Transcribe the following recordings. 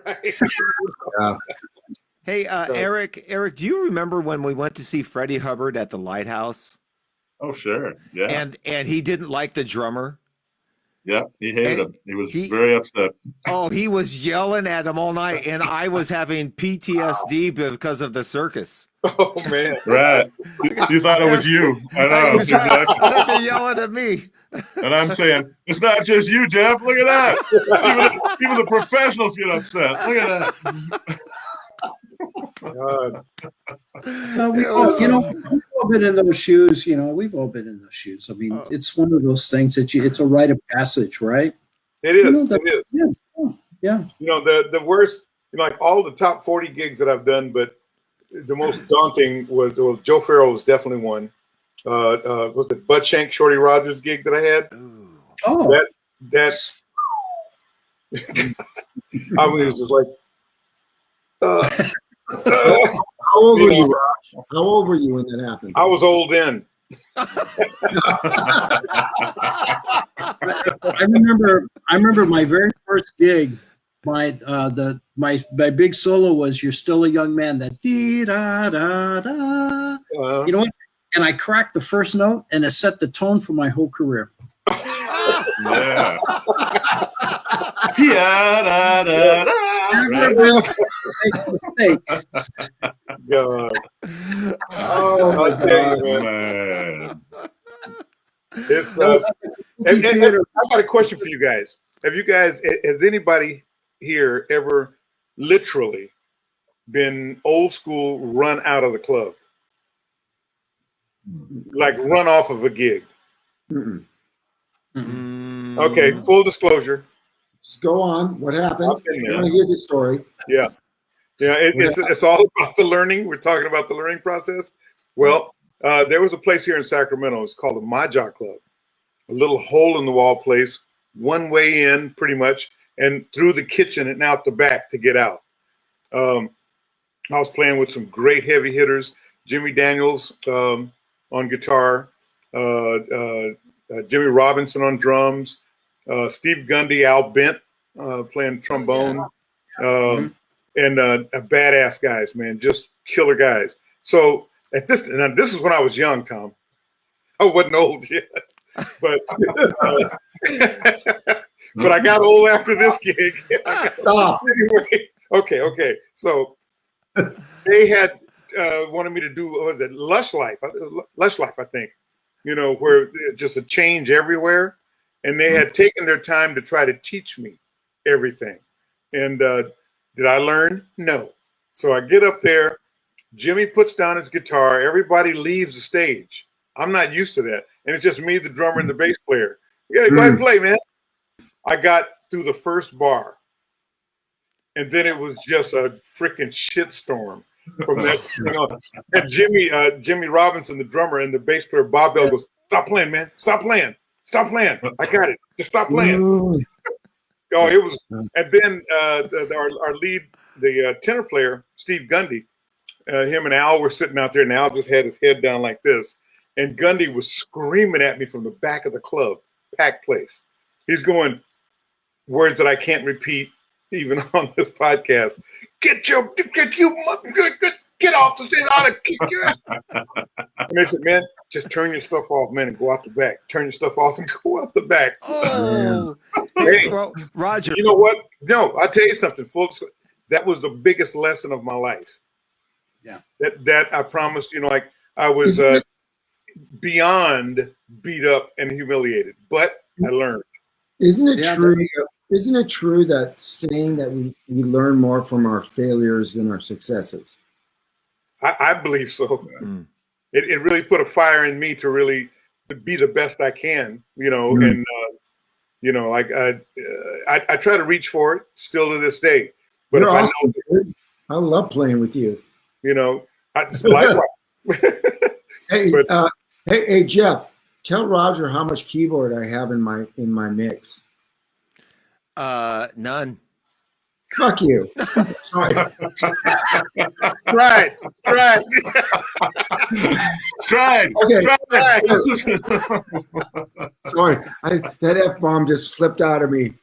Right. Yeah. Hey, Eric, do you remember when we went to see Freddie Hubbard at the Lighthouse? Oh, sure. Yeah. And he didn't like the drummer. Yeah. He hated And him. He was very upset. Oh, he was yelling at him all night, and I was having PTSD because of the circus. Oh man. Right. You thought it was you. I know. Exactly. I think they're yelling at me. And I'm saying, it's not just you, Jeff. Look at that. Even the professionals get upset. Look at that. God. We've all been in those shoes. We've all been in those shoes. I mean, it's one of those things that it's a rite of passage, right? It is. It is. Yeah. The worst, like all the top 40 gigs that I've done, but the most daunting was Joe Farrell was definitely one. Was it Bud Shank Shorty Rogers gig that I had? Oh, that's I was just like how old were you, Raj? How old were you when that happened? I was old then. I remember my very first gig. My big solo was "You're Still a Young Man." That dee da da da. You know what? And I cracked the first note, and it set the tone for my whole career. Yeah. Yeah, da, da, da. God. Oh my God, man. It's and I got a question for you guys. Has anybody here ever literally been old school run out of the club? Like run off of a gig? Mm-mm. Okay, full disclosure. Just go on. What happened? I want to hear the story. Yeah. It's all about the learning. We're talking about the learning process. Well, there was a place here in Sacramento. It's called the Mahjong Club. A little hole in the wall place, one way in pretty much, and through the kitchen and out the back to get out. I was playing with some great heavy hitters. Jimmy Daniels on guitar, Jimmy Robinson on drums, Steve Gundy, Al Bent playing trombone, and badass guys, man, just killer guys. So this is when I was young, Tom. I wasn't old yet, but but I got old after this gig. Anyway, okay. So they had wanted me to do Lush Life, I think. Where just a change everywhere. And they had taken their time to try to teach me everything. And did I learn? No. So I get up there. Jimmy puts down his guitar. Everybody leaves the stage. I'm not used to that. And it's just me, the drummer, and the bass player. Yeah, go ahead and play, man. I got through the first bar. And then it was just a freaking shitstorm. From that, and Jimmy Robinson, the drummer, and the bass player Bob Bell goes, "Stop playing, man! Stop playing! Stop playing! I got it! Just stop playing!" Oh, it was. And then our lead, the tenor player Steve Gundy, him and Al were sitting out there, and Al just had his head down like this, and Gundy was screaming at me from the back of the club, packed place. He's going words that I can't repeat even on this podcast. Get off the stage! I ought to kick you out. And they said, "Man, just turn your stuff off, man, and go out the back. Turn your stuff off and go out the back." Oh, hey, Roger. You know what? No, I'll tell you something, folks. That was the biggest lesson of my life. Yeah. That I promised. Like I was beyond beat up and humiliated, but I learned. Isn't it true? Isn't it true that saying that we learn more from our failures than our successes? I believe so. It really put a fire in me to really be the best I can, and like I try to reach for it still to this day. But You're awesome, dude. I love playing with you. Likewise. Hey, Jeff, tell Roger how much keyboard I have in my mix. None. Fuck you. Sorry. Right. Stride. Okay. Stride. Sorry. That F-bomb just slipped out of me.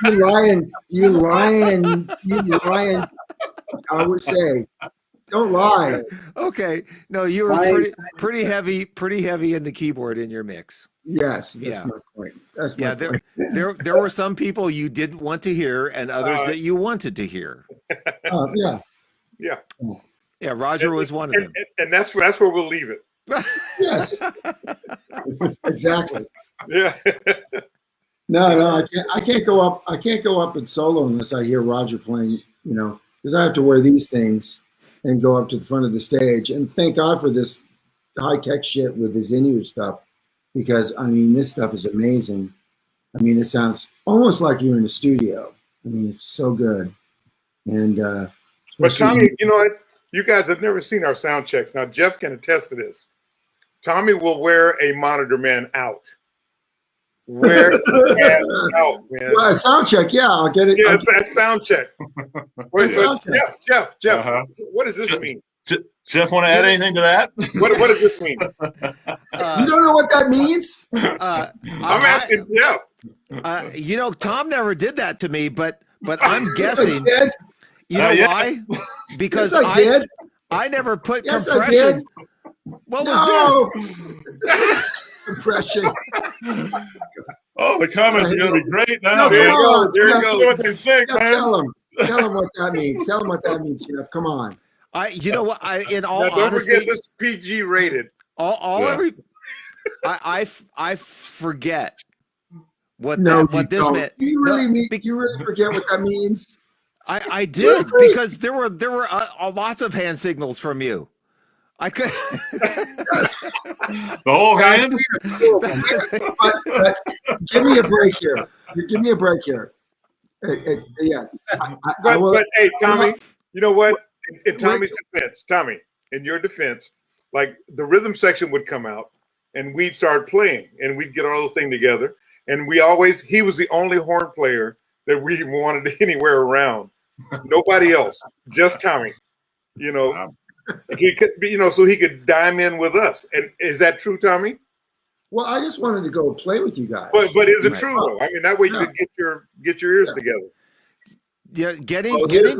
You lying. I would say, don't lie. Okay. No, you were pretty heavy in the keyboard in your mix. Yes, that's my point. That's my point. There were some people you didn't want to hear and others that you wanted to hear. Yeah. Yeah, Roger was one of them. And that's where we'll leave it. Yes. Exactly. Yeah. No, I can't go up. I can't go up in solo unless I hear Roger playing. Because I have to wear these things and go up to the front of the stage. And thank God for this high tech shit with his in-ear stuff, because I mean this stuff is amazing. I mean, it sounds almost like you're in the studio. I mean, it's so good. And but Tommy, you know what? You guys have never seen our sound checks. Now Jeff can attest to this. Tommy will wear a monitor man out. Wear it out, man. Well, sound check, yeah, I'll get it. Yeah, it's that sound check. Wait, sound check. Jeff, what does this mean? Jeff, want to add anything to that? What does this mean? You don't know what that means? I'm asking Jeff. Tom never did that to me, but I'm guessing. Yes, You know why? Because yes, I did. I never put Yes, compression. I did. What was this? Compression. Oh, the comments are going to be great now. No, There you come go. on, There you Jeff. go. See what they think, Jeff, man. tell him what that means. Tell him what that means, Jeff. Come on. You know what? In all Now, don't honesty, forget this PG rated. I forget what No, what this don't. meant. You really No, you really forget what that means? I did, because there were lots of hand signals from you. I could. The whole hand? But give me a break here. Give me a break here. Yeah. But hey, Tommy, you know what? In Tommy's defense, Tommy, in your defense, like the rhythm section would come out and we'd start playing and we'd get our little thing together. And he was the only horn player that we wanted anywhere around. Nobody else, just Tommy. He could, so he could dime in with us. And is that true, Tommy? Well, I just wanted to go play with you guys. But is it true though? I mean, that way you could get your ears together. Yeah, getting Here's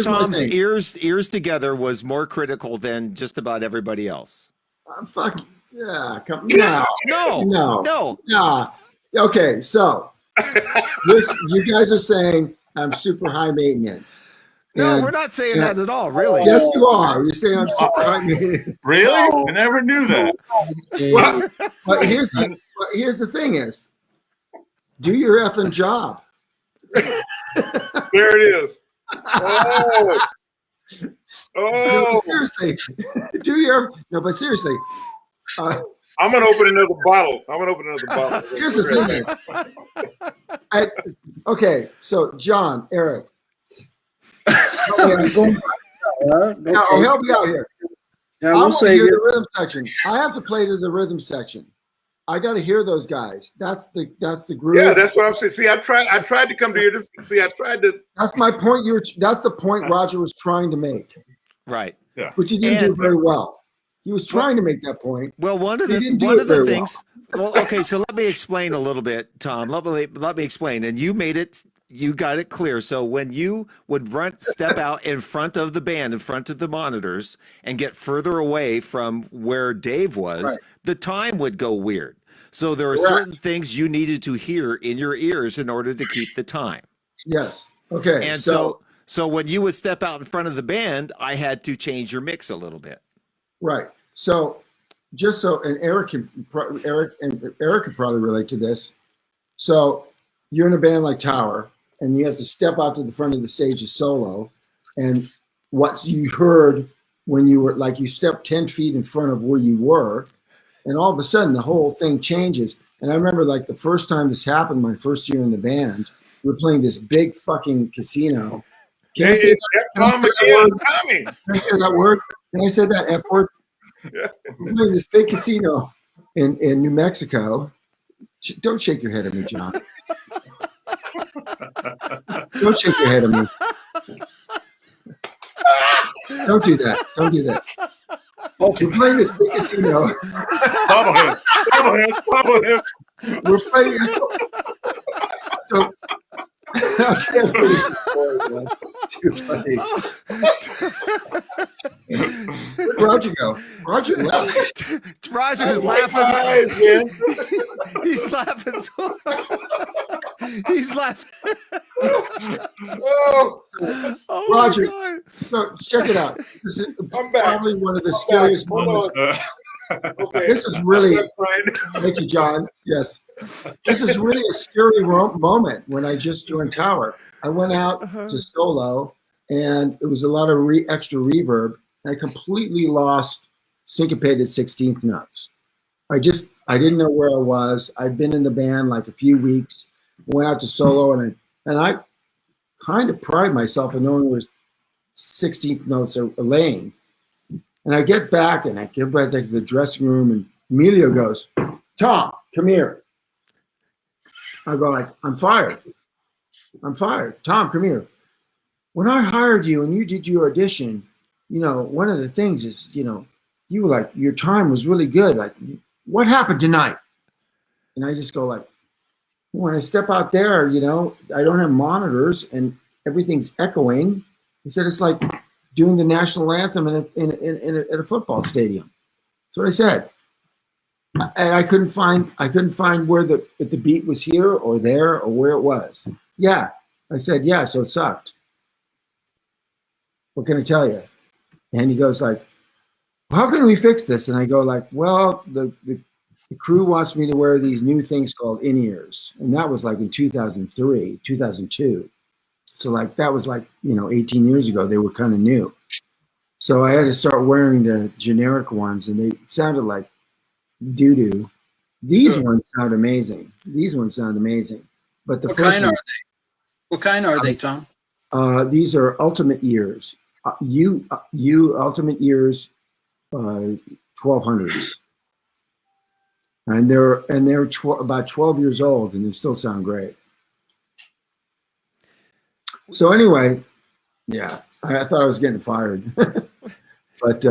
Tom's ears together was more critical than just about everybody else. Fuck yeah! No. Okay, so you guys are saying I'm super high maintenance. No, we're not saying that at all, really. Yes, you are. You're saying I'm super high maintenance. Really? I never knew that. But here's the thing is, do your effing job. There it is. Oh. Seriously. But seriously. I'm gonna open another bottle. Here's the thing. Okay, so John, Eric. I'll help you out here. Yeah, I we'll want to say hear the rhythm section. I have to play to the rhythm section. I got to hear those guys. That's the groove. Yeah, that's what I'm saying. See, I tried to come to your defense. See, I tried to. That's my point. That's the point Roger was trying to make. Right. Yeah. Which he didn't do very well. He was trying to make that point. Well, one of the things. Well, okay, so let me explain a little bit, Tom. Let me explain. And you got it clear. So when you would step out in front of the band, in front of the monitors, and get further away from where Dave was, the time would go weird. So there are certain things you needed to hear in your ears in order to keep the time. Yes. Okay. And so when you would step out in front of the band, I had to change your mix a little bit. Right. So and Eric could probably relate to this. So you're in a band like Tower, and you have to step out to the front of the stage to solo. And what you heard when you were you stepped 10 feet in front of where you were, and all of a sudden the whole thing changes. And I remember the first time this happened, my first year in the band, we were playing this big fucking casino. Can I say that word? Can I say that F word? Yeah. We're playing this big casino in New Mexico. Don't shake your head at me, John. Don't shake your head at me. Don't do that. Don't do that. Okay, we're playing this big casino. Bubble hits. Bubble hits. Bubble hits. We're playing. So I can't believe this story, man. It's too funny. Where'd Roger go? Roger left. Roger's laughing. He's laughing so hard. He's laughing. Oh, Oh, Roger. my God. So check it out. This is I'm back. probably one of the scariest Hold moments. Okay. This is really. Brian. Thank you, John. Yes. This is really a scary moment when I just joined Tower. I went out to solo, and it was a lot of extra reverb, and I completely lost syncopated 16th notes. I didn't know where I was. I'd been in the band like a few weeks, went out to solo, and I kind of pride myself in knowing where 16th notes are laying. And I get back, and I get back to the dressing room, and Emilio goes, "Tom, come here." I go like, I'm fired. Tom, come here. When I hired you and you did your audition, one of the things is, you were like, your time was really good. Like, what happened tonight? And I just go like, when I step out there, I don't have monitors and everything's echoing. He said, it's like doing the national anthem in a football stadium. That's what I said. And I couldn't find where if the beat was here or there or where it was. Yeah. I said, yeah, so it sucked. What can I tell you? And he goes like, how can we fix this? And I go like, well, the crew wants me to wear these new things called in-ears. And that was like in 2003, 2002. So like, that was like, 18 years ago, they were kind of new. So I had to start wearing the generic ones, and they sounded like doo-doo. These ones sound amazing. But the What first kind one, are they? What kind are they, Tom? these are Ultimate Ears. Ultimate Ears 1200s. And they're about 12 years old, and they still sound great. So anyway, yeah, I thought I was getting fired. But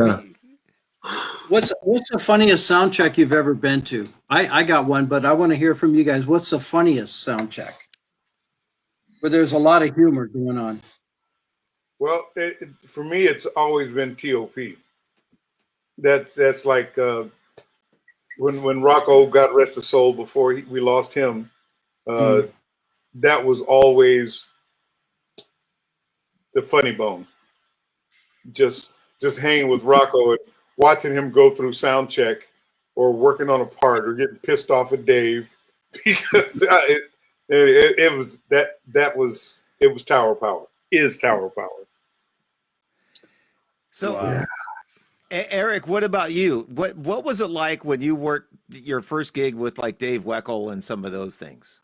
What's the funniest sound check you've ever been to? I got one, but I want to hear from you guys. What's the funniest sound check? Where there's a lot of humor going on. Well, for me, it's always been TOP. That's like when Rocco, God rest his soul, before we lost him, that was always the funny bone. Just hanging with Rocco and watching him go through sound check or working on a part or getting pissed off at Dave because it was Tower Power. Is Tower Power. So, Eric, what about you? What was it like when you worked your first gig with like Dave Weckl and some of those things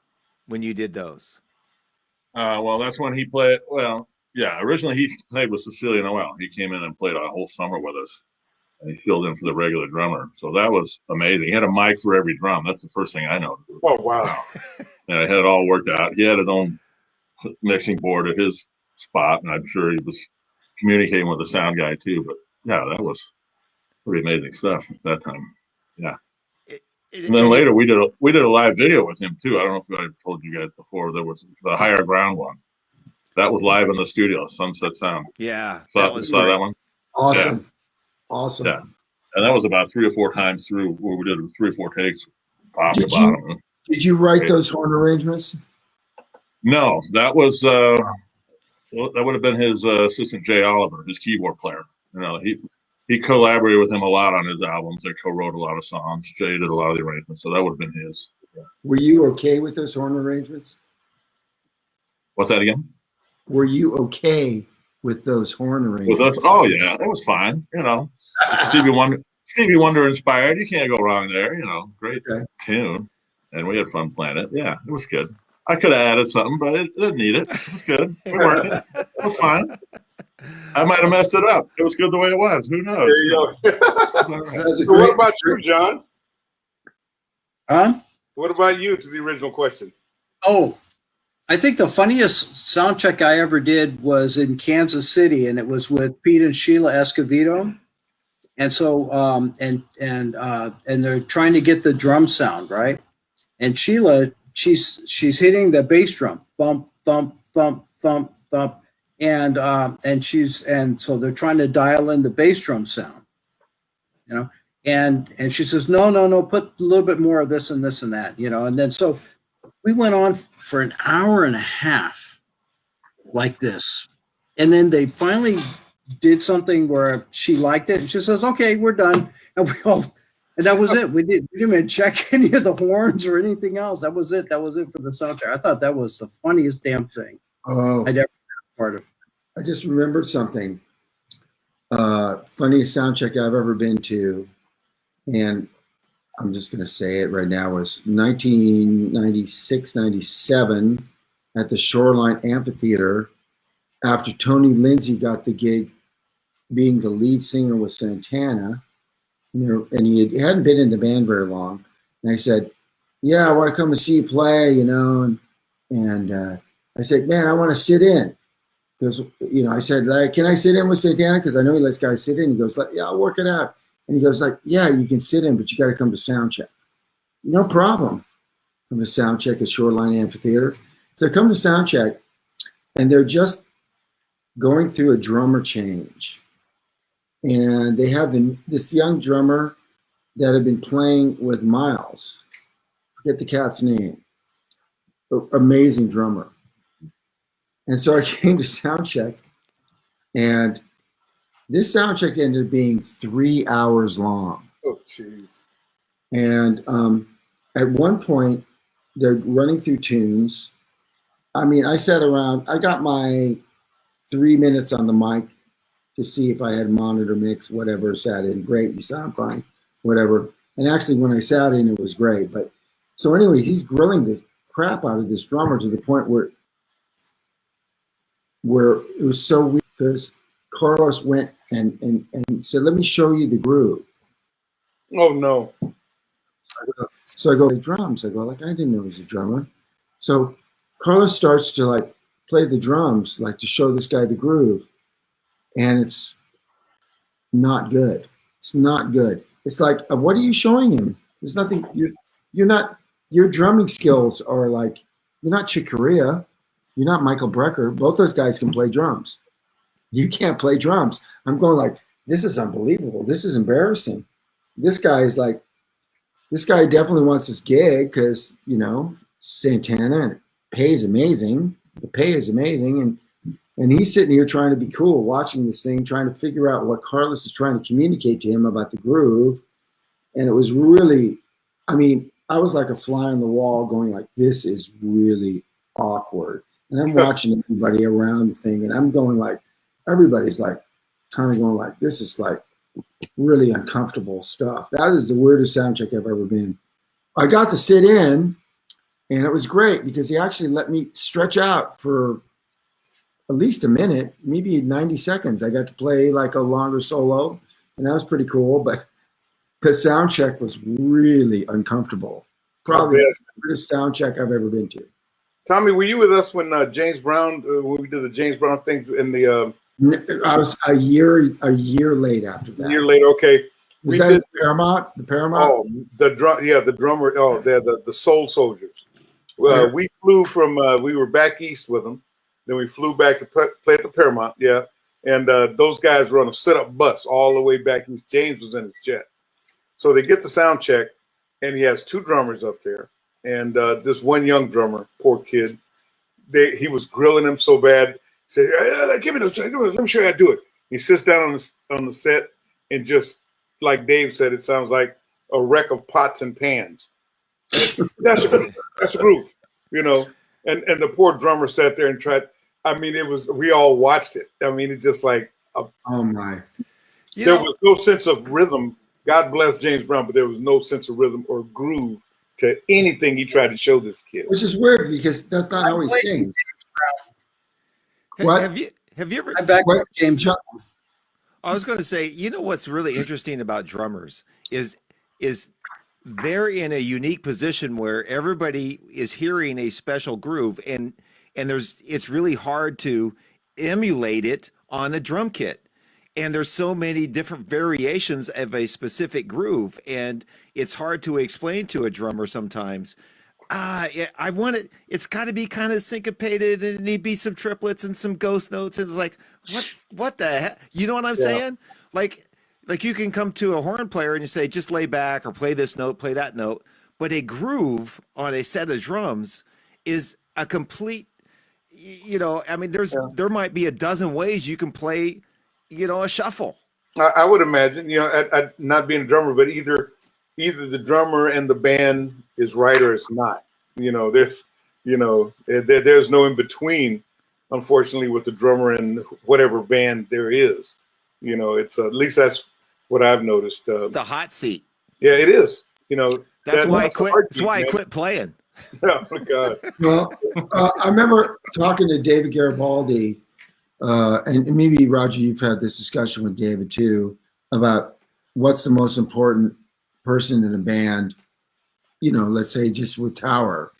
when you did those? Well, that's when he played. Well, yeah, originally he played with Cecilia Noel. He came in and played a whole summer with us, and he filled in for the regular drummer. So that was amazing. He had a mic for every drum. That's the first thing I noticed. Oh, wow. And I had it all worked out. He had his own mixing board at his spot, and I'm sure he was communicating with the sound guy too. But yeah, that was pretty amazing stuff at that time. Yeah. And then later we did a live video with him too. I don't know if I told you guys before. There was the Higher Ground one. That was live in the studio, Sunset Sound. Yeah. Saw that one? awesome. Yeah. Awesome. Yeah. And that was about 3 or 4 times through where we did 3 or 4 takes top to Did bottom. Did you write those horn arrangements? No, that was that would have been his assistant Jay Oliver, his keyboard player. He collaborated with him a lot on his albums. They co-wrote a lot of songs. Jay did a lot of the arrangements, so that would have been his. Yeah. Were you okay with those horn arrangements? What's that again? Were you okay with those horn arrangements? With us? Oh yeah, that was fine. Stevie Wonder inspired. You can't go wrong there. Great tune, and we had fun playing it. Yeah, it was good. I could have added something, but it didn't need it. It was good. We worked it. It was fine. I might have messed it up. It was good the way it was. Who knows? There you go. That's What about you, John? Huh? What about you to the original question? Oh, I think the funniest sound check I ever did was in Kansas City, and it was with Pete and Sheila Escovedo. And so, and they're trying to get the drum sound right. And Sheila, she's hitting the bass drum, thump, thump, thump, thump, thump, and so they're trying to dial in the bass drum sound, you know. And she says, no, put a little bit more of this and this and that, you know. And then so we went on for an hour and a half like this. And then they finally did something where she liked it. And she says, okay, we're done. And and that was it. We didn't even check any of the horns or anything else. That was it. That was it for the soundtrack. I thought that was the funniest damn thing I'd ever been part of. I just remembered something. Funniest sound check I've ever been to. And I'm just going to say it right now, was 1996, 97 at the Shoreline Amphitheater after Tony Lindsay got the gig being the lead singer with Santana. And he hadn't been in the band very long. And I said, yeah, I want to come and see you play, you know. And I said, man, I want to sit in. Because, you know, I said, like, can I sit in with Santana? Because I know he lets guys sit in. He goes, like, yeah, I'll work it out. And he goes like, yeah, you can sit in, but you got to come to sound check. No problem. Come to sound check at Shoreline Amphitheater. So I come to sound check, and they're just going through a drummer change. And they have this young drummer that had been playing with Miles. Forget the cat's name. Amazing drummer. And so I came to sound check, and this sound check ended up being 3 hours long. Oh, geez. And at one point, they're running through tunes. I mean, I sat around. I got my 3 minutes on the mic to see if I had monitor mix, whatever, sat in. Great, you sound fine, whatever. And actually, when I sat in, it was great. But so anyway, he's grilling the crap out of this drummer to the point where it was so weird because Carlos went and said, let me show you the groove. Oh, no. So I go, the drums. I go, like, I didn't know he was a drummer. So Carlos starts to, like, play the drums, like, to show this guy the groove. And it's not good. It's not good. It's like, what are you showing him? There's nothing, you're not, your drumming skills are like, you're not Chick Corea. You're not Michael Brecker. Both those guys can play drums. You can't play drums. I'm going like, this is unbelievable. This is embarrassing. This guy definitely wants this gig because, you know, Santana, and pay is amazing. The pay is amazing. And he's sitting here trying to be cool, watching this thing, trying to figure out what Carlos is trying to communicate to him about the groove. And it was really, I mean, I was like a fly on the wall going like, this is really awkward. And I'm watching everybody around the thing, and I'm going like, everybody's like kind of going like, this is like really uncomfortable stuff. That is the weirdest sound check I've ever been. I got to sit in, and it was great because he actually let me stretch out for at least a minute, maybe 90 seconds. I got to play like a longer solo, and that was pretty cool. But the sound check was really uncomfortable. Probably the weirdest sound check I've ever been to. Tommy, were you with us when James Brown, when we did the James Brown things in the? I was a year late after that. A year later, okay. Was that Paramount? The Paramount? Oh, the drummer. Oh, they're the Soul Soldiers. Well, we flew from. We were back east with them. Then we flew back to play at the Paramount. Yeah, and those guys were on a set-up bus all the way back east. James was in his jet, so they get the sound check, and he has two drummers up there. And this one young drummer, poor kid, he was grilling him so bad. He said, give me those, let me show you how to do it. He sits down on the set, and just like Dave said, it sounds like a wreck of pots and pans. That's a groove, you know. And the poor drummer sat there and tried. I mean, we all watched it. I mean, it's just like, oh my. There was no sense of rhythm. God bless James Brown, but there was no sense of rhythm or groove to anything he tried to show this kid. Which is weird because that's not how he sings. What? Have you ever? I'm back with James. I was going to say, you know what's really interesting about drummers is they're in a unique position where everybody is hearing a special groove, and and it's really hard to emulate it on a drum kit. And there's so many different variations of a specific groove, and it's hard to explain to a drummer sometimes. Yeah, I want it. It's got to be kind of syncopated, and need be some triplets and some ghost notes, and like, what the heck? You know what I'm saying? Like you can come to a horn player and you say, just lay back or play this note, play that note. But a groove on a set of drums is a complete. I mean, there might be a dozen ways you can play, a shuffle. I would imagine, not being a drummer, but either the drummer and the band is right or it's not. There's no in between, unfortunately, with the drummer and whatever band there is. It's at least that's what I've noticed. It's the hot seat. Yeah, it is. That's why I quit. That's why I quit playing. Oh my God. Well, I remember talking to David Garibaldi, and maybe Roger, you've had this discussion with David too, about what's the most important person in a band, let's say just with Tower.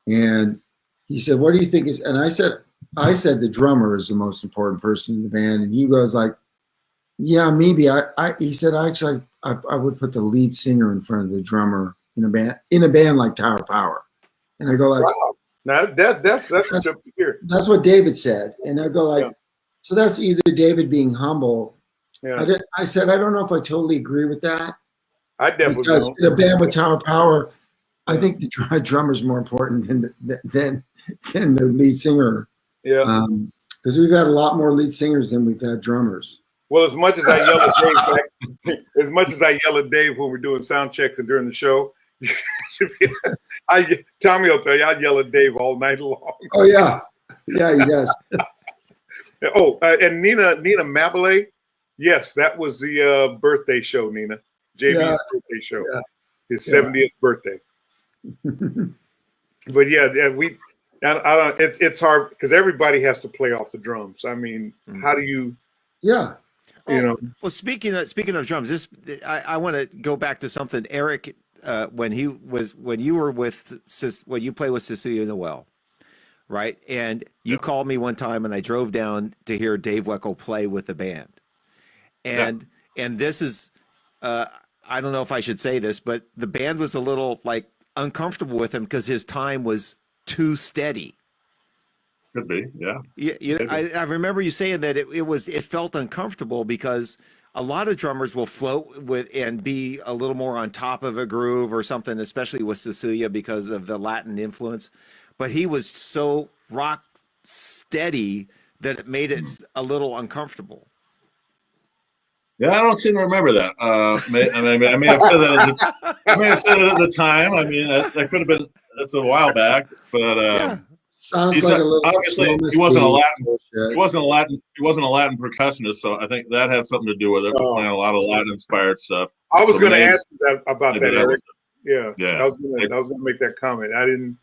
And he said, what do you think is, and I said the drummer is the most important person in the band. And he goes like, yeah, maybe he said, actually, I would put the lead singer in front of the drummer in a band like Tower Power. And I go like, wow. Now that's what here. That's what David said. And I go like, so that's either David being humble. Yeah. I said, I don't know if I totally agree with that. I definitely because don't. in a band with Tower Power, I think the drummer is more important than the lead singer. Yeah. Because we've had a lot more lead singers than we've had drummers. Well, as much as I yell at Dave when we're doing sound checks and during the show, Tommy will tell you I yell at Dave all night long. Oh yeah, yeah, he does. And Nina Mabele, yes, that was the birthday show, Nina. JB's birthday show, his 70th birthday. But it's hard because everybody has to play off the drums. I mean, how do you? Yeah. Well, speaking of drums, I want to go back to something Eric, when you played with Cecilia Noel, right? And you called me one time, and I drove down to hear Dave Weckl play with the band, and this is, I don't know if I should say this, but the band was a little like uncomfortable with him because his time was too steady. Could be, yeah. I remember you saying that it felt uncomfortable because a lot of drummers will float with and be a little more on top of a groove or something, especially with Cecilia because of the Latin influence. But he was so rock steady that it made it a little uncomfortable. Yeah, I don't seem to remember that. I may have said that. I may have said it at the time. I mean, that could have been. That's a while back, but. Sounds like a little obviously he wasn't a Latin percussionist, so I think that had something to do with it. We're playing a lot of Latin inspired stuff. I was going to ask you about that, Eric. Yeah. I was going to make that comment. I didn't.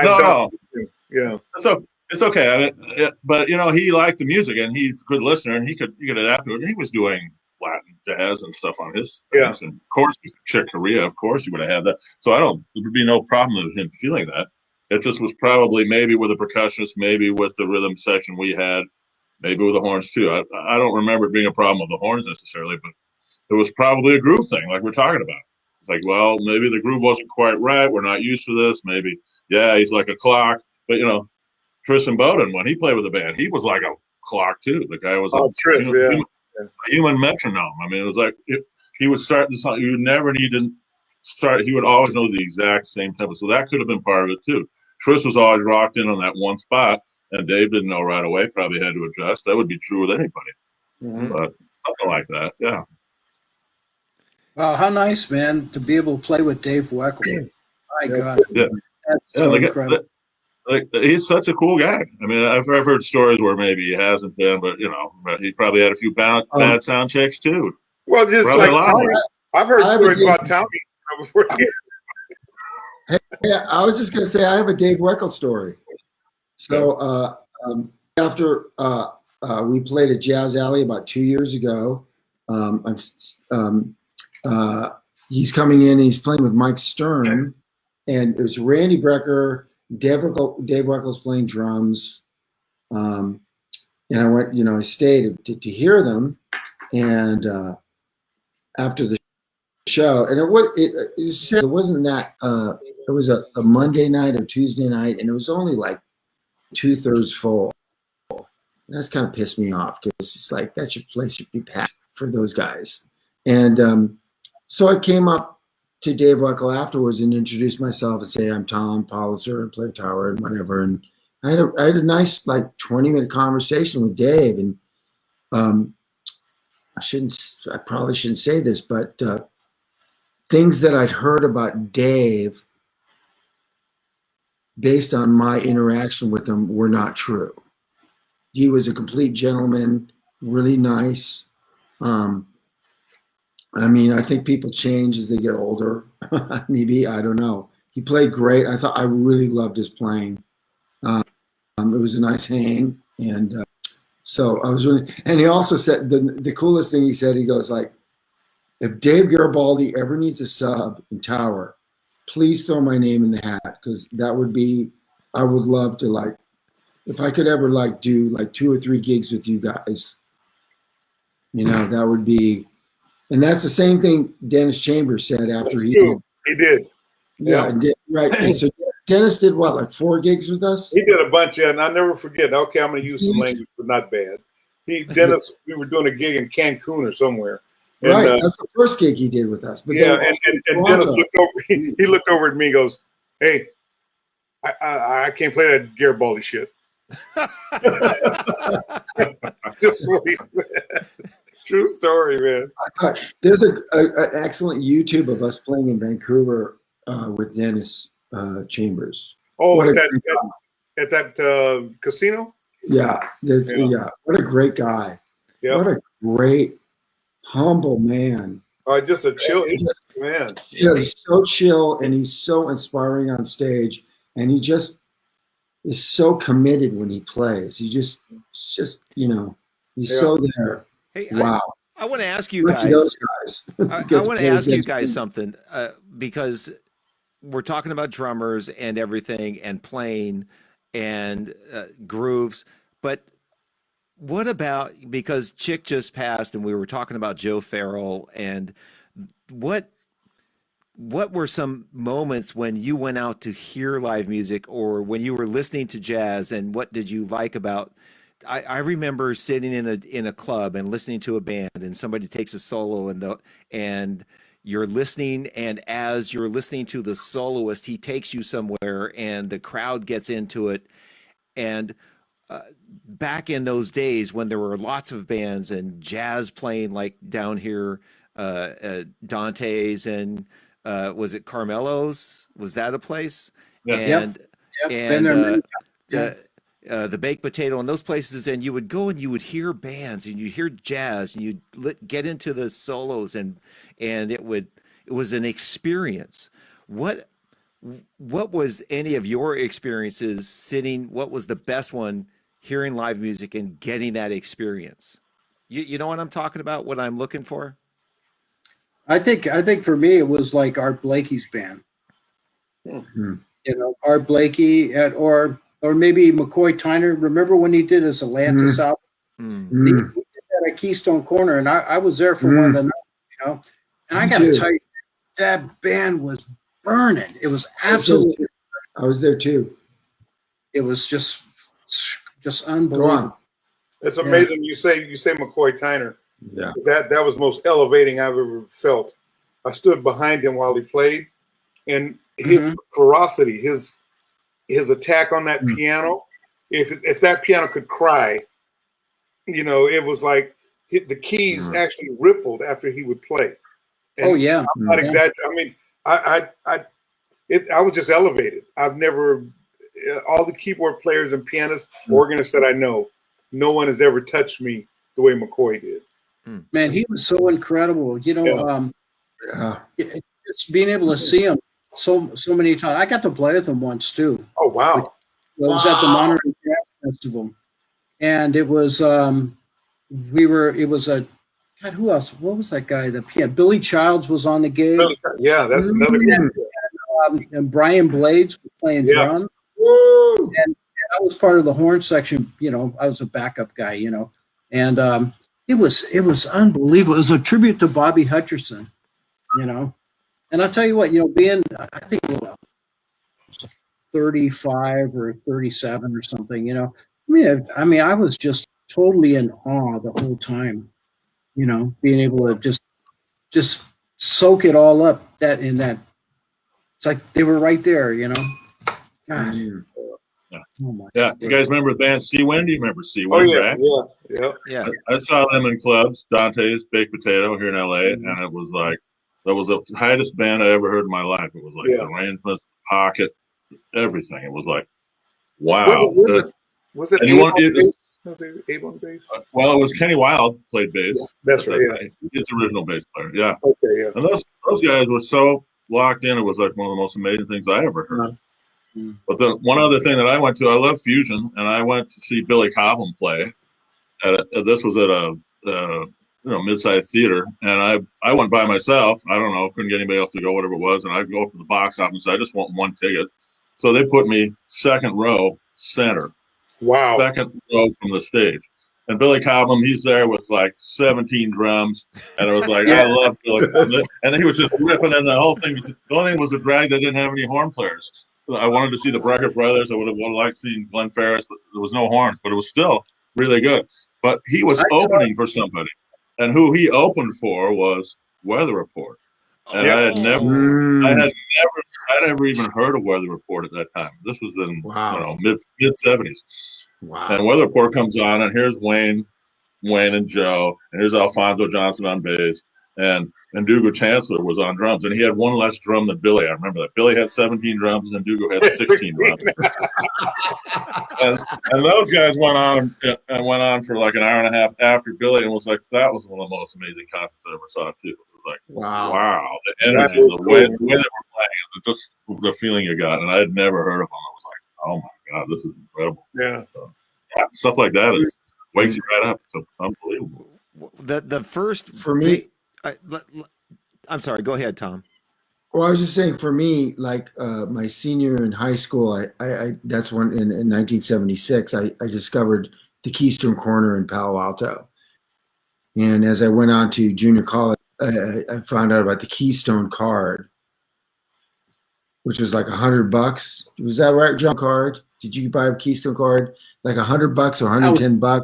No. Yeah. It's okay. I mean, but he liked the music and he's a good listener and he could adapt to it. And he was doing Latin jazz and stuff on his things. And of course, Chick Corea, of course, he would have had that. So there would be no problem with him feeling that. It just was probably maybe with a percussionist, maybe with the rhythm section we had, maybe with the horns too. I don't remember it being a problem with the horns necessarily, but it was probably a groove thing like we're talking about. It's like, well, maybe the groove wasn't quite right. We're not used to this. Maybe, he's like a clock. But, Tristan Bowden, when he played with the band, he was like a clock too. The guy was a human metronome. I mean, it was like he would start the song. You would never need to start. He would always know the exact same tempo. So that could have been part of it too. Tris was always rocked in on that one spot, and Dave didn't know right away. Probably had to adjust. That would be true with anybody, but something like that, yeah. Wow, how nice, man, to be able to play with Dave Weckl. My God, that's so incredible. He's such a cool guy. I mean, I've heard stories where maybe he hasn't been, but he probably had a few bad sound checks too. Well, just probably I've heard stories about Tommy before. Yeah, I was just going to say I have a Dave Weckl story. So after we played at Jazz Alley about 2 years ago, he's coming in and he's playing with Mike Stern, and it was Randy Brecker Dave Weckles playing drums. And I went, I stayed to hear them. And after the show, and it wasn't that, it was a Monday night or Tuesday night, and it was only like 2/3 full. And that's kind of pissed me off because it's like, that's your place should be packed for those guys. And so I came up to Dave Weckl afterwards and introduced myself and say, I'm Tom Politzer and play tower and whatever. And I had a nice like 20-minute conversation with Dave. And I probably shouldn't say this, but things that I'd heard about Dave based on my interaction with him were not true. He was a complete gentleman, really nice. I mean, I think people change as they get older. Maybe, I don't know. He played great. I really loved his playing. It was a nice hang. And so I was really, and he also said, the coolest thing he said, he goes like, if Dave Garibaldi ever needs a sub in tower, please throw my name in the hat. Because that would be, I would love to like, if I could ever like do like 2 or 3 gigs with you guys, that would be. And that's the same thing Dennis Chambers said after he did. Yeah, right. And so Dennis did what, like 4 gigs with us? He did a bunch, and I'll never forget. Okay, I'm going to use some language, but not bad. Dennis, we were doing a gig in Cancun or somewhere. And, right, that's the first gig he did with us. But yeah, and Dennis looked over. He looked over at me, and goes, "Hey, I can't play that Garibaldi shit." Just what he said. True story, man. There's an excellent YouTube of us playing in Vancouver with Dennis Chambers. Oh, at that casino? Yeah, yeah. What a great guy. Yeah. What a great, humble man. Just a chill man. Yeah, he's so chill, and he's so inspiring on stage, and he just is so committed when he plays. He just he's so there. Hey, wow. I want to ask you guys. I want to ask you guys something because we're talking about drummers and everything and playing and grooves, but what about, because Chick just passed and we were talking about Joe Farrell, and what were some moments when you went out to hear live music or when you were listening to jazz, and what did you like about? I remember sitting in a club and listening to a band, and somebody takes a solo, and you're listening, and as you're listening to the soloist, he takes you somewhere, and the crowd gets into it. And back in those days when there were lots of bands and jazz playing, like down here, Dante's and was it Carmelo's? Was that a place? Yeah. And the Baked Potato and those places, and you would go and you would hear bands and you hear jazz and you'd get into the solos, and it was an experience. What was any of your experiences sitting? What was the best one hearing live music and getting that experience? You know what I'm talking about? What I'm looking for? I think for me it was like Art Blakey's band. Mm-hmm. Art Blakey or maybe McCoy Tyner. Remember when he did his Atlantis album? Mm-hmm. He did that at Keystone Corner, and I was there for one of the nights, And I got to tell you, that band was burning. It was absolutely. I was there too. It was just unbelievable. It's amazing. You say McCoy Tyner. Yeah. That was most elevating I've ever felt. I stood behind him while he played, and his ferocity, his attack on that piano. If that piano could cry, it was like the keys actually rippled after he would play. And I'm not exaggerating. I mean, I was just elevated. I've never, all the keyboard players and pianists, organists that I know, no one has ever touched me the way McCoy did. Man, he was so incredible. Just being able to see him so many times. I got to play with him once too. Oh wow! It was at the Monterey Jazz Festival, and it was God, who else? What was that guy? The piano. Billy Childs was on the gig. Yeah, that's another good. And Brian Blades was playing drums. Woo! And I was part of the horn section. You know, I was a backup guy. You know, and it was unbelievable. It was a tribute to Bobby Hutcherson. You know, and I'll tell you what. You know, being I think 35 or 37 or something. You know, I was just totally in awe the whole time. You know, being able to just soak it all up. It's like they were right there. You know. God. Yeah. Oh my Yeah, God. you guys remember the band Seawind? Do you remember Oh Seawind, yeah, right? Yeah. I saw them in clubs, Dante's Baked Potato here in LA, Mhm. and it was like that was the tightest band I ever heard in my life. It was like Yeah. the arrangements, pocket, everything. It was like, Was wow. was it And you Abe want on it, bass? Was it Abe on bass? well, it was Kenny Wilde played bass. Yeah, that's right. Yeah. His original bass player. Yeah. Okay. Yeah. And those guys were so locked in. It was like one of the most amazing things I ever heard. Mhm. But the one other thing that I went to, I love fusion, and I went to see Billy Cobham play. This was at a mid-sized theater, and I went by myself. I don't know, couldn't get anybody else to go, whatever it was, and I go up to the box office and say, I just want one ticket. So they put me second row, center, Wow. second row from the stage. And Billy Cobham, he's there with like 17 drums, and it was like, I love Billy Cobham. And he was just ripping, and the whole thing was, the only thing was a drag that didn't have any horn players. I wanted to see the Brecker Brothers. I would have liked seeing Glenn Ferris, but there was no horns, but it was still really good. But he was opening for somebody, and who he opened for was Weather Report. And Yeah. I had never even heard of Weather Report at that time. This was in mid 70s. Wow. And Weather Report comes on, and here's Wayne and Joe, and here's Alfonso Johnson on bass, and Dugo Chancellor was on drums, and he had one less drum than Billy. I remember that. Billy had 17 drums, and Dugo had 16 drums. and those guys went on for like an hour and a half after Billy, and was like, that was one of the most amazing concerts I ever saw too. It was like, wow, the energy, the way they were playing, just the feeling you got, and I had never heard of them. I was like, oh my God, this is incredible. Yeah. So stuff like that wakes you right up. It's unbelievable. The first For me, I'm sorry. Go ahead, Tom. well, I was just saying, for me, like my senior in high school, I that's when in 1976, I discovered the Keystone Corner in Palo Alto, and as I went on to junior college, I found out about the Keystone card, which was like $100. Was that right, John? Card? Did you buy a Keystone card? Like $100 or $110? It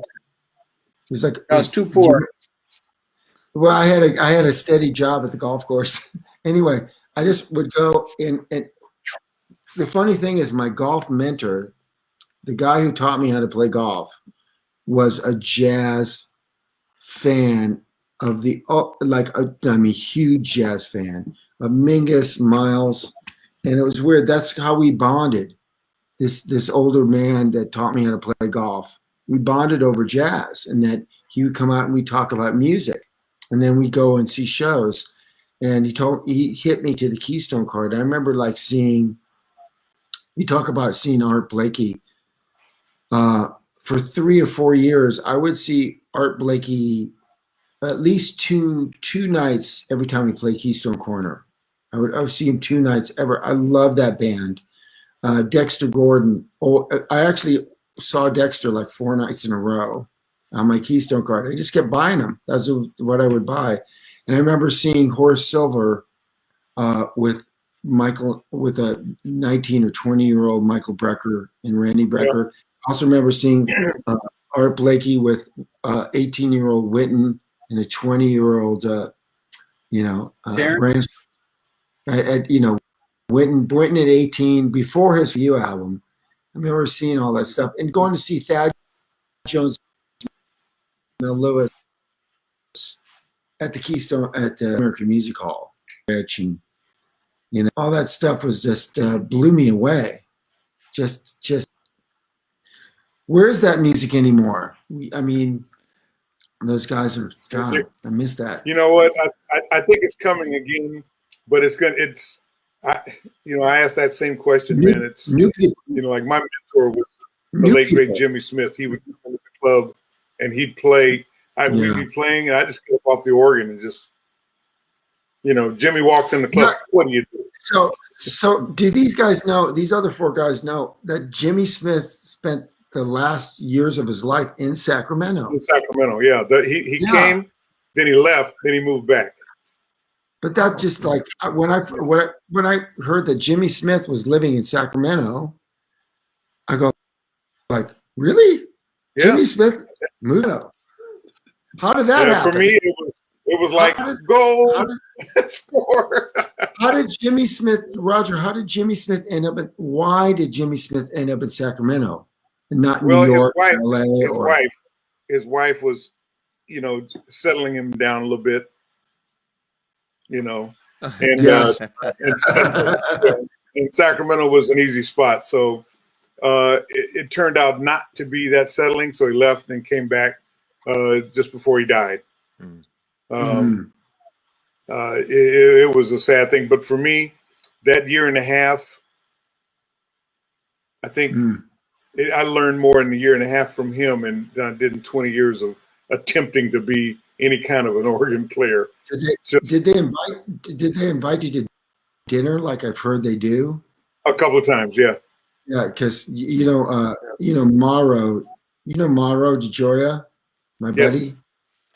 was like I was too poor. Well, I had a steady job at the golf course. Anyway, I just would go and the funny thing is, my golf mentor, the guy who taught me how to play golf, was a jazz fan of huge jazz fan of Mingus, Miles, and it was weird. That's how we bonded. This older man that taught me how to play golf, we bonded over jazz, and that he would come out and we'd talk about music, and then we'd go and see shows. And he hit me to the Keystone card. I remember like seeing Art Blakey. For 3 or 4 years, I would see Art Blakey at least two nights every time we played Keystone Corner. I would see him 2 nights ever. I love that band. Dexter Gordon. Oh, I actually saw Dexter like 4 nights in a row on my Keystone card. I just kept buying them. That's what I would buy. And I remember seeing Horace Silver with a 19 or 20-year-old Michael Brecker and Randy Brecker. Yeah. I also remember seeing Art Blakey with 18-year-old Witten and a 20-year-old, Witten at 18 before his View album. I remember seeing all that stuff and going to see Thad Jones, Mel Lewis at the Keystone at the American Music Hall. And, all that stuff was just blew me away. Just where's that music anymore? I mean, those guys are gone. I miss that. You know what? I think it's coming again, but I asked that same question, man. It's new people. Like my mentor was the late great Jimmy Smith. He would come to the club and he'd play. We'd be playing, and I just get up off the organ and just, Jimmy walks in the club. What do you do? So do these guys know? These other four guys know that Jimmy Smith spent the last years of his life in Sacramento. In Sacramento, yeah. He Yeah. came, then he left, then he moved back. But that just like when I heard that Jimmy Smith was living in Sacramento, I go like, really? Yeah. Jimmy Smith moved out. How did that happen? For me, it was like goal score. How did Jimmy Smith, Roger? How did Jimmy Smith end up? Why did Jimmy Smith end up in Sacramento and not New York, LA? His wife was, settling him down a little bit. And, Yes. and Sacramento was an easy spot. So it turned out not to be that settling. So he left and came back just before he died. It was a sad thing. But for me, that year and a half, I think I learned more in the year and a half from him than I did in 20 years of attempting to be any kind of an organ player. Did they invite you to dinner like I've heard they do? A couple of times, yeah. Yeah, because Mauro DeGioia, my buddy. Yes.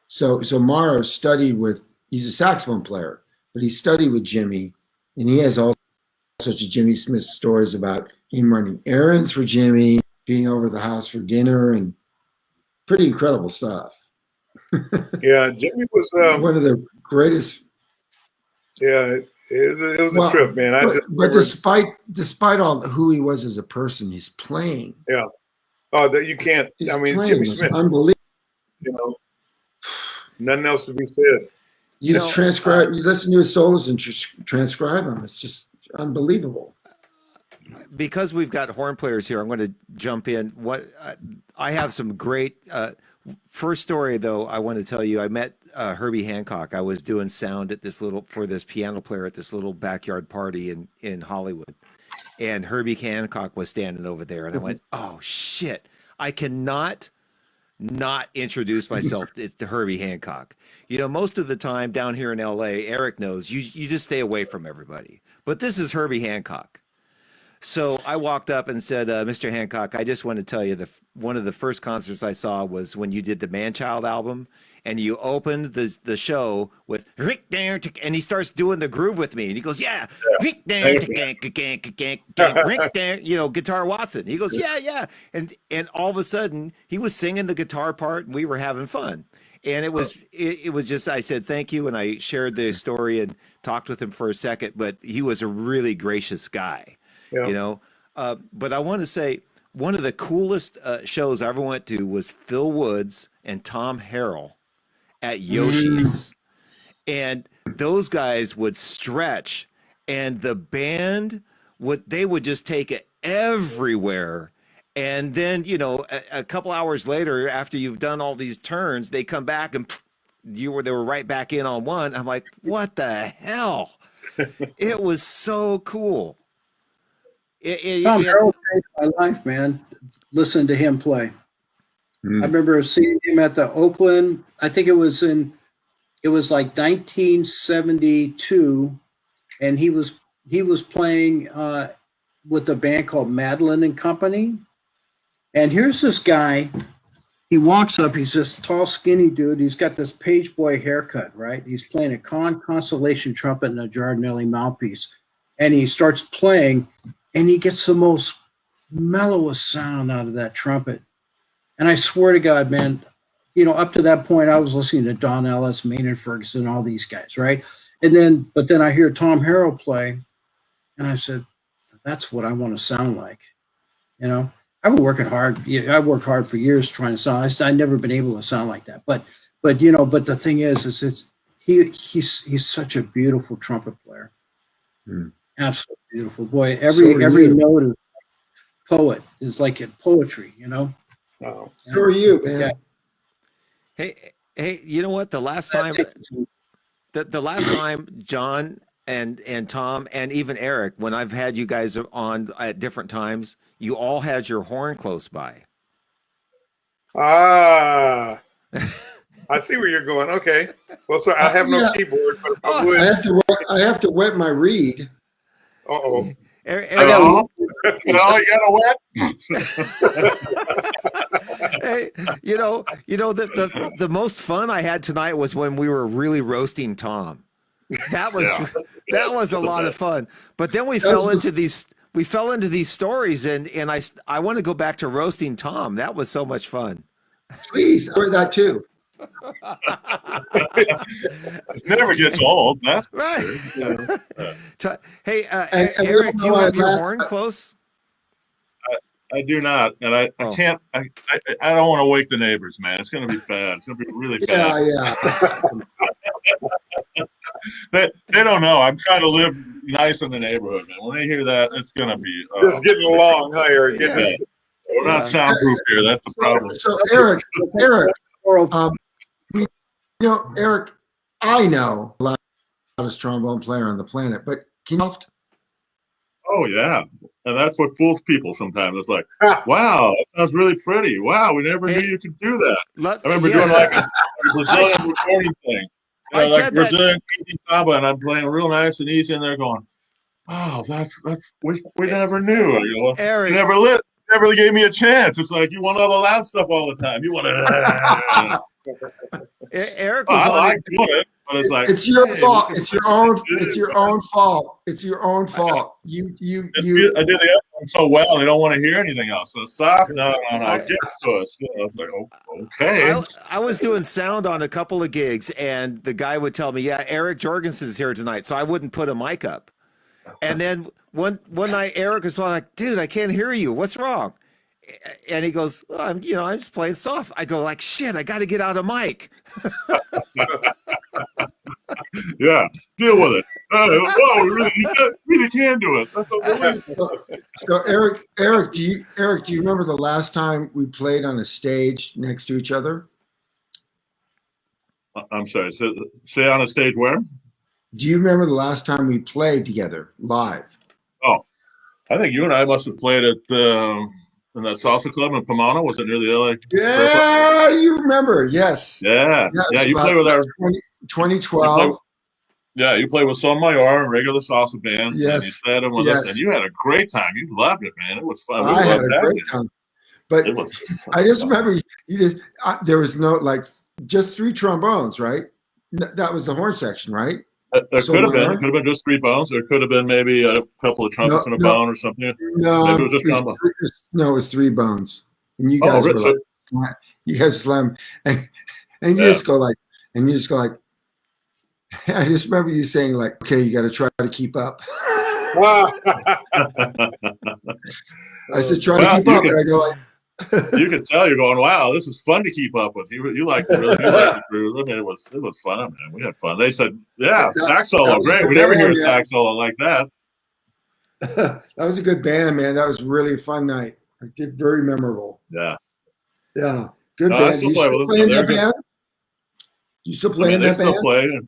So Mauro studied with. He's a saxophone player, but he studied with Jimmy, and he has all sorts of Jimmy Smith stories about him running errands for Jimmy, being over at the house for dinner, and pretty incredible stuff. Yeah, Jimmy was one of the greatest. Yeah, it was a trip, man. But despite all who he was as a person, he's playing. Yeah. Oh, that you can't. Jimmy Smith, unbelievable. Nothing else to be said. You transcribe. You listen to his solos and transcribe them. It's just unbelievable. Because we've got horn players here, I'm going to jump in. I have some great. First story though, I want to tell you. I met Herbie Hancock. I was doing sound at this piano player at this little backyard party in Hollywood, and Herbie Hancock was standing over there, and I went, "Oh shit! I cannot not introduce myself to Herbie Hancock." Most of the time down here in LA, Eric knows you just stay away from everybody. But this is Herbie Hancock. So I walked up and said, Mr. Hancock, I just want to tell you one of the first concerts I saw was when you did the Man-Child album, and you opened the show with Rick there, and he starts doing the groove with me, and he goes, yeah, Rick there, Rick there, Guitar Watson. He goes, yeah, and all of a sudden he was singing the guitar part, and we were having fun. And it was just, I said thank you, and I shared the story and talked with him for a second, but he was a really gracious guy. Yeah. But I want to say one of the coolest shows I ever went to was Phil Woods and Tom Harrell at Yoshi's. And those guys would stretch, and the band would just take it everywhere. And then, a couple hours later, after you've done all these turns, they come back and they were right back in on one. I'm like, what the hell? It was so cool. Tom Harrell changed my life, man. Listen to him play. I remember seeing him at the Oakland. I think it was like 1972, and he was playing with a band called Madeline and Company. And here's this guy. He walks up. He's this tall, skinny dude. He's got this page boy haircut, right? He's playing a Constellation trumpet and a Giardinelli mouthpiece, and he starts playing. And he gets the most mellowest sound out of that trumpet. And I swear to God, man, up to that point, I was listening to Don Ellis, Maynard Ferguson, all these guys, right? But then I hear Tom Harrell play, and I said, that's what I want to sound like. I've been working hard. I worked hard for years trying to sound. I've never been able to sound like that. But the thing is he's such a beautiful trumpet player. Absolutely beautiful, boy. Every note is poet. It's like poetry, Wow. So are you, man. Yeah. Hey, you know what? The last time John and Tom and even Eric, when I've had you guys on at different times, you all had your horn close by. I see where you're going. Okay. Well, so I have no keyboard, but I have to wet my reed. Uh-oh. Hello? Hello, you got a wet? Hey, the most fun I had tonight was when we were really roasting Tom. That was a lot of fun. But then we fell into these stories, and I want to go back to roasting Tom. That was so much fun. Please, I heard that too. It never gets old. That's right. Sure. Hey, And Eric, do you have your horn close? I do not, and I can't. I don't want to wake the neighbors, man. It's going to be bad. It's going to be really bad. Yeah. They don't know. I'm trying to live nice in the neighborhood, man. When they hear that, it's going to be just getting along, huh, Eric? Yeah. We're not soundproof here. That's the problem. So Eric, Eric, I know the loudest trombone player on the planet, but can you? Oh yeah, and that's what fools people sometimes. It's like, wow, that sounds really pretty. Wow, we never knew you could do that. I remember doing like a Brazilian recording thing, like Brazilian easy samba, and I'm playing real nice and easy, and they're going, "Oh, we never knew." Eric, you never gave me a chance. It's like you want all the loud stuff all the time. You want to. Eric was I like doing it. But it's like it's your fault. It's your own. It's your own fault. It's your own fault. You. I do the other one so well. They don't want to hear anything else. So soft. No. Get to us. I was like, okay. I was doing sound on a couple of gigs, and the guy would tell me, "Yeah, Eric Jorgensen's here tonight," so I wouldn't put a mic up. And then one night, Eric was like, "Dude, I can't hear you. What's wrong?" And he goes, well, I'm just playing soft. I go like, shit, I got to get out of mic. Yeah, deal with it. Wow, we really can do it. That's unbelievable. So Eric, do you remember the last time we played on a stage next to each other? I'm sorry. Say on a stage where? Do you remember the last time we played together live? Oh, I think you and I must have played at in that salsa club in Pomona. Was it near the LA? Yeah, you remember? Yes. Yeah. You play with our 2012. You play with Son Mayor, regular salsa band. Yes. And you sat in with us, and you had a great time. You loved it, man. It was fun. I had a great time. But I just remember you did. There was just 3 trombones, right? That was the horn section, right? It could have been. It could have been just 3 bones. There could have been maybe a couple of trumpets and a bone or something. No, maybe it was just trombone. No, it was 3 bones. And you guys were like, you guys slam, and you just go like, I just remember you saying like, okay, you got to try to keep up. I said, try to keep up, and I go like. You could tell you're going, wow, this is fun to keep up with. You like to really do that. I mean, it was fun, man. We had fun. They said, yeah, sax solo, great. We never hear a sax solo like that. That was a good band, man. That was really a fun night. Very memorable. Yeah. Yeah. Good band. You still play in that band? You still play in that band? They still play.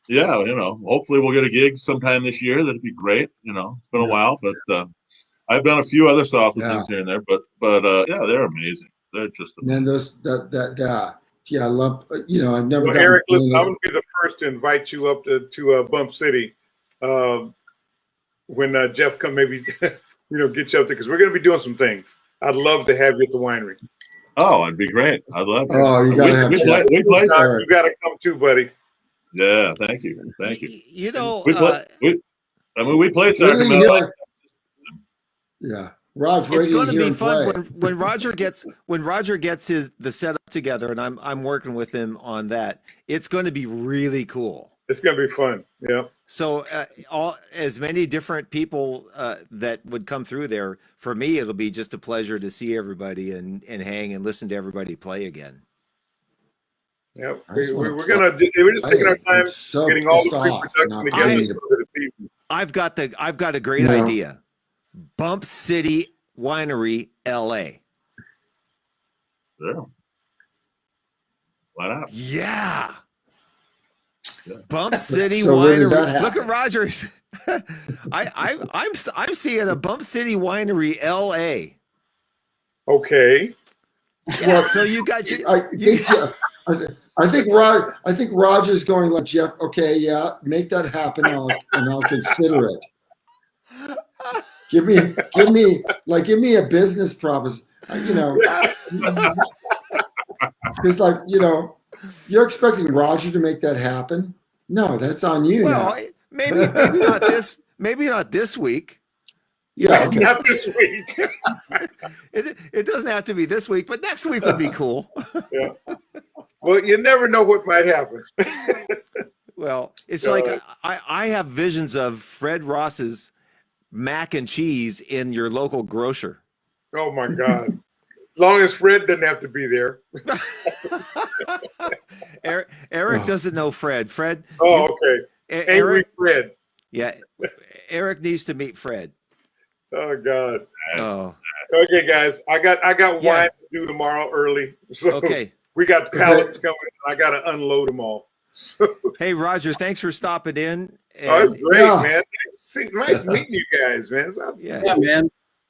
Yeah, hopefully we'll get a gig sometime this year. That'd be great. It's been a while, but I've done a few other salsa things here and there, but they're amazing. They're just amazing. And I love. I've never. Well, Eric, listen, I'm gonna be the first to invite you up to Bump City when Jeff come. Maybe get you up there because we're gonna be doing some things. I'd love to have you at the winery. Oh, it'd be great. I'd love to. Oh, you gotta have. We play. You gotta come too, buddy. Yeah, thank you. We played Sacramento. Yeah, Raj, it's going to be fun when Roger gets the setup together, and I'm working with him on that. It's going to be really cool. It's going to be fun. Yeah. So as many different people that would come through there. For me, it'll be just a pleasure to see everybody and hang and listen to everybody play again. Yeah, we're just taking our time getting all the pre-production together. I've got a great idea. Bump City Winery, LA. Yeah. Why not? Yeah. Bump City Winery. Look at Rogers. I'm seeing a Bump City Winery, LA. Okay. Well, so you got I think Roger's going like, Jeff, okay, yeah, make that happen, and I'll consider it. Give me a business proposition. It's like, you're expecting Roger to make that happen. No, that's on you. Well, now. maybe not this week. Yeah, okay. Not this week. It doesn't have to be this week, but next week would be cool. Yeah. Well, you never know what might happen. Well, it's like I have visions of Fred Ross's mac and cheese in your local grocer. Oh my God. As long as Fred doesn't have to be there. Eric doesn't know Fred. Fred. Oh, okay. Angry Eric, Fred. yeah, Eric needs to meet Fred. Oh God. Oh, Okay, guys. I got wine to do tomorrow early. So okay. we got pallets coming. I got to unload them all. Hey, Roger, thanks for stopping in. Oh, it's great, Yeah. man. Nice meeting you guys, man. Yeah. man.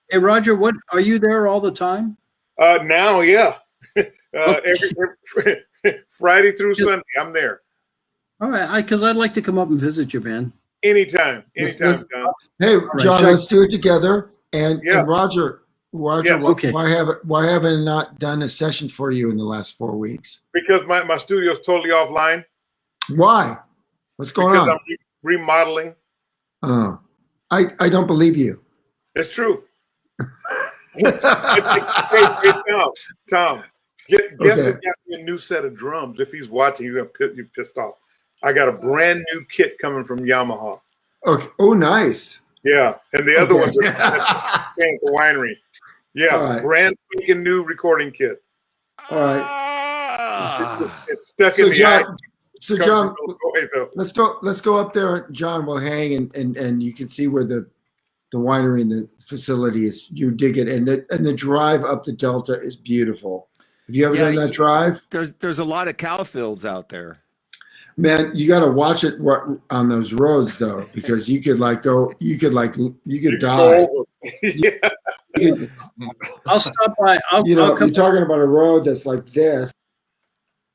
Hey, Roger, what are you there all the time? Now, yeah. Every Friday through Sunday, I'm there. All right, because I'd like to come up and visit you, man. Anytime, Let's- John. Hey, right, John, so- let's do it together. And, Yeah. and Roger, Yeah, okay. why haven't I not done a session for you in the last 4 weeks? Because my studio's totally offline. Why? What's going Because on? I'm remodeling. Oh, I don't believe you. It's true. Hey, Tom. Guess Okay. who got me a new set of drums? If he's watching, he's gonna you pissed off. I got a brand new kit coming from Yamaha. Okay. Oh, nice. Yeah, and the other Okay. one's at the winery. Yeah, All right. brand spanking new recording kit. All right. Ah. It's stuck So in the John, eye. so John, Wait, though. let's go up there. John will hang and you can see where the winery and the facility is. You dig it, and the drive up the Delta is beautiful. Have you ever done that drive? There's a lot of cow fields out there. Man, you got to watch it on those roads though, because you could die. Go over. Yeah. You could- I'll stop by. I'll you're come. talking about a road that's like this.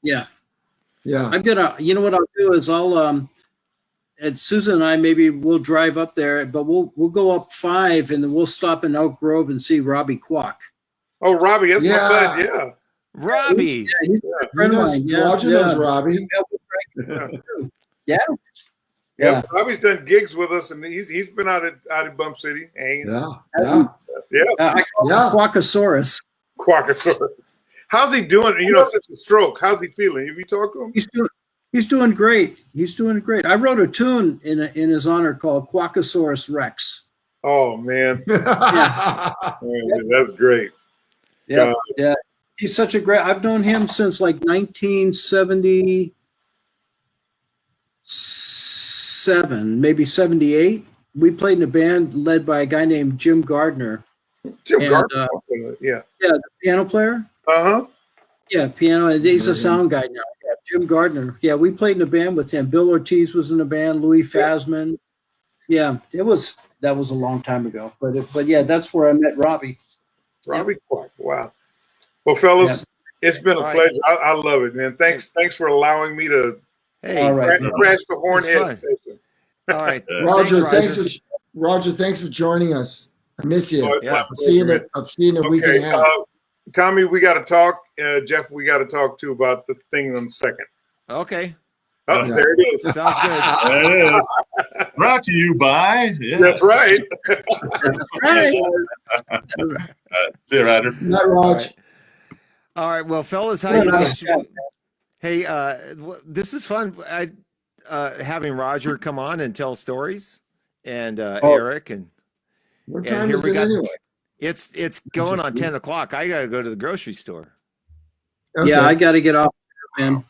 Yeah, Yeah. I'm gonna. You know what I'll do is I'll and Susan and I maybe we'll drive up there, but we'll go up 5 and then we'll stop in Elk Grove and see Robbie Kwok. Oh, Robbie, that's Yeah. my bud. Yeah. Robbie. Yeah, he's a friend of mine. Yeah, Roger knows Robbie. Yeah. Yeah. Robbie's done gigs with us, and he's been out at Bump City hanging. Yeah. I call him Yeah. Quackosaurus. Quackosaurus. How's he doing? Such a stroke. How's he feeling? Have you talked to him? He's doing great. He's doing great. I wrote a tune in his honor called Quackosaurus Rex. Oh man, Man, that's great. Yeah, yeah. He's such a great. I've known him since like 1977, maybe 78. We played in a band led by a guy named Jim Gardner. Jim And, Gardner. Yeah. Yeah, the piano player. Uh-huh. Yeah, piano. And he's a sound guy now. Yeah, Jim Gardner. Yeah, we played in a band with him. Bill Ortiz was in the band. Louis Fasman. Yeah, that was a long time ago. But yeah, that's where I met Robbie. Robbie Quack. Wow. Well, fellas, it's been a pleasure. I love it, man. Thanks for allowing me to Hey, All right. crash the It's hornhead fun. session. all right. Roger, Thanks, thanks for joining us. I miss you. Oh, it's my Yeah. I'll see you pleasure, in a week and a half. Tommy, we got to talk. Jeff, we got to talk too about the thing in a second. Okay. Oh, Yeah. there it is. Sounds good. There it is. Brought to you by. Yeah. That's right. Right. See you, Roger. Not Raj. All right. Well, fellas, how Well, you nice doing? chat. Hey, this is fun. Having Roger come on and tell stories, and Eric, and What Yeah, time here is we it got- anyway? it's going on 10 o'clock. I got to go to the grocery store. Okay. Yeah, I got to get off, man.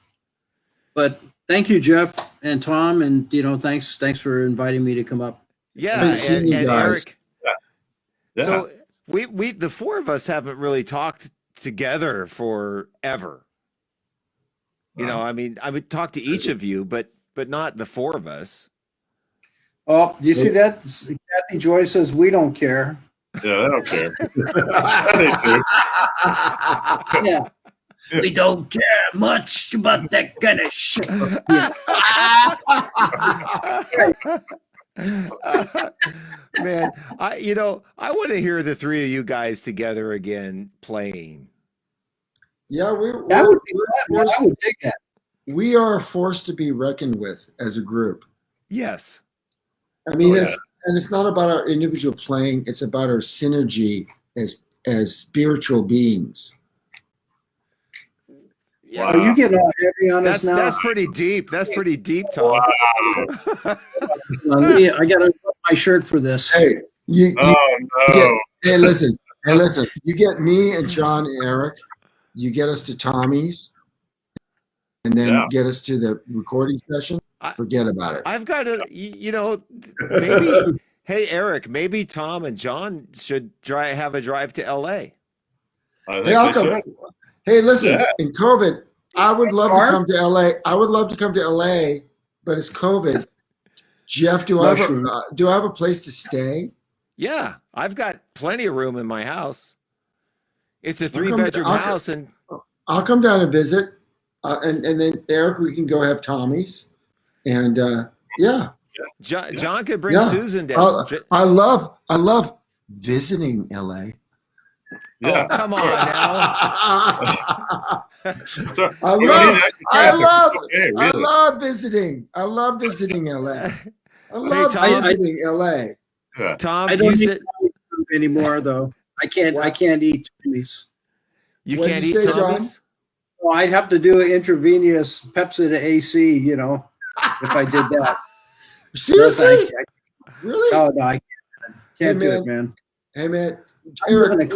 But thank you, Jeff and Tom, and thanks for inviting me to come up. Yeah, Great seeing you and guys. Eric. Yeah. So we the four of us haven't really talked together forever. I mean, I would talk to each of you, but not the four of us. Oh, do you see that? Kathy Joy says we don't care. Yeah, I don't care. They do. Yeah. We don't care much about that kind of shit. Yeah. Man, I want to hear the three of you guys together again playing. Yeah, That would be fun. I would dig that. we are a force to be reckoned with as a group. Yes. I mean, Oh, yeah. it's not about our individual playing; it's about our synergy as spiritual beings. Yeah. Are you getting all heavy on us now? That's pretty deep. That's pretty deep, Tom. I gotta put my shirt for this. Hey, Oh no! hey, listen, you get me and John and Eric, you get us to Tommy's, and then get us to the recording session. Forget about it. I've got to, maybe. Hey, Eric, maybe Tom and John should have a drive to LA. I think Hey, I'll they come. should. Hey, listen, Yeah. in COVID, I would love to come to LA. I would love to come to LA, but it's COVID. Jeff, do I have a place to stay? Yeah, I've got plenty of room in my house. It's a 3-bedroom house, and I'll come down and visit, and then Eric, we can go have Tommy's, and yeah. John could bring Susan down. I love visiting LA. Yeah. Oh, come on now. So, I love visiting. I love visiting LA. I love visiting LA. Yeah. Tom, I don't eat anymore though. I can't eat Tommy's. You What can't did you eat say, Tommy's? Well, I'd have to do intravenous Pepsi to AC, if I did that. Seriously? Really? Oh, no, I can't do it, man. Hey, man. Eric,